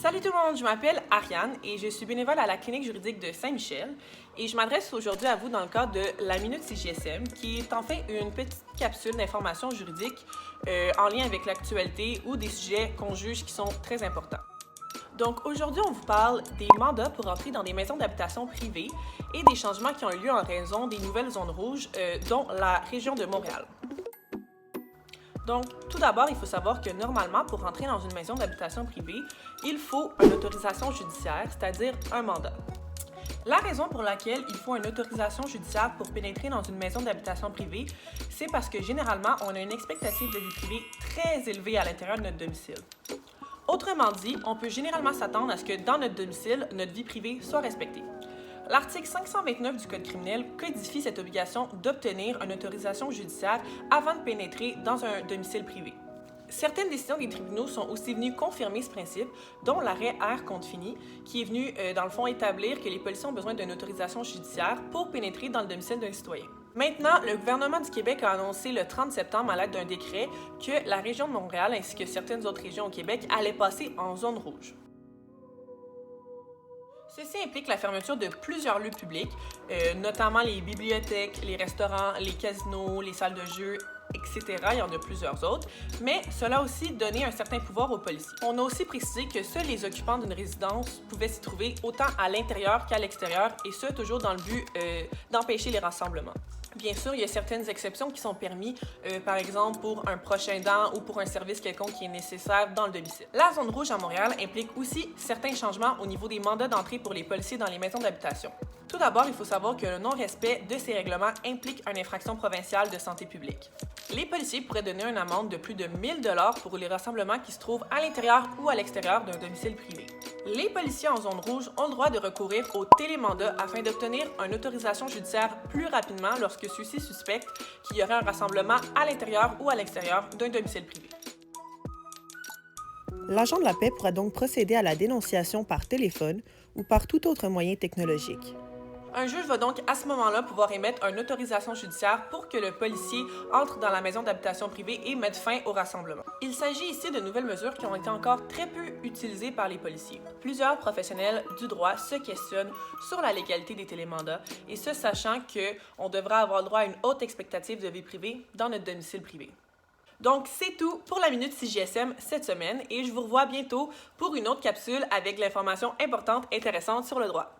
Salut tout le monde, je m'appelle Ariane et je suis bénévole à la clinique juridique de Saint-Michel et je m'adresse aujourd'hui à vous dans le cadre de la Minute CJSM qui est en fait une petite capsule d'informations juridiques en lien avec l'actualité ou des sujets qu'on juge qui sont très importants. Donc aujourd'hui, on vous parle des mandats pour entrer dans des maisons d'habitation privées et des changements qui ont eu lieu en raison des nouvelles zones rouges, dont la région de Montréal. Donc, tout d'abord, il faut savoir que normalement, pour entrer dans une maison d'habitation privée, il faut une autorisation judiciaire, c'est-à-dire un mandat. La raison pour laquelle il faut une autorisation judiciaire pour pénétrer dans une maison d'habitation privée, c'est parce que généralement, on a une expectative de vie privée très élevée à l'intérieur de notre domicile. Autrement dit, on peut généralement s'attendre à ce que dans notre domicile, notre vie privée soit respectée. L'article 529 du Code criminel codifie cette obligation d'obtenir une autorisation judiciaire avant de pénétrer dans un domicile privé. Certaines décisions des tribunaux sont aussi venues confirmer ce principe, dont l'arrêt R contre Fini, qui est venu, dans le fond, établir que les policiers ont besoin d'une autorisation judiciaire pour pénétrer dans le domicile d'un citoyen. Maintenant, le gouvernement du Québec a annoncé le 30 septembre à l'aide d'un décret que la région de Montréal ainsi que certaines autres régions au Québec allaient passer en zone rouge. Ceci implique la fermeture de plusieurs lieux publics, notamment les bibliothèques, les restaurants, les casinos, les salles de jeux, etc. Il y en a plusieurs autres, mais cela a aussi donné un certain pouvoir aux policiers. On a aussi précisé que seuls les occupants d'une résidence pouvaient s'y trouver autant à l'intérieur qu'à l'extérieur, et ce, toujours dans le but d'empêcher les rassemblements. Bien sûr, il y a certaines exceptions qui sont permises, par exemple pour un proche aidant ou pour un service quelconque qui est nécessaire dans le domicile. La zone rouge à Montréal implique aussi certains changements au niveau des mandats d'entrée pour les policiers dans les maisons d'habitation. Tout d'abord, il faut savoir que le non-respect de ces règlements implique une infraction provinciale de santé publique. Les policiers pourraient donner une amende de plus de 1 000 $ pour les rassemblements qui se trouvent à l'intérieur ou à l'extérieur d'un domicile privé. Les policiers en zone rouge ont le droit de recourir au télémandat afin d'obtenir une autorisation judiciaire plus rapidement lorsque ceux-ci suspectent qu'il y aurait un rassemblement à l'intérieur ou à l'extérieur d'un domicile privé. L'agent de la paix pourra donc procéder à la dénonciation par téléphone ou par tout autre moyen technologique. Un juge va donc à ce moment-là pouvoir émettre une autorisation judiciaire pour que le policier entre dans la maison d'habitation privée et mette fin au rassemblement. Il s'agit ici de nouvelles mesures qui ont été encore très peu utilisées par les policiers. Plusieurs professionnels du droit se questionnent sur la légalité des télémandats, et ce sachant qu'on devrait avoir le droit à une haute expectative de vie privée dans notre domicile privé. Donc, c'est tout pour la Minute CJSM cette semaine, et je vous revois bientôt pour une autre capsule avec l'information importante et intéressante sur le droit.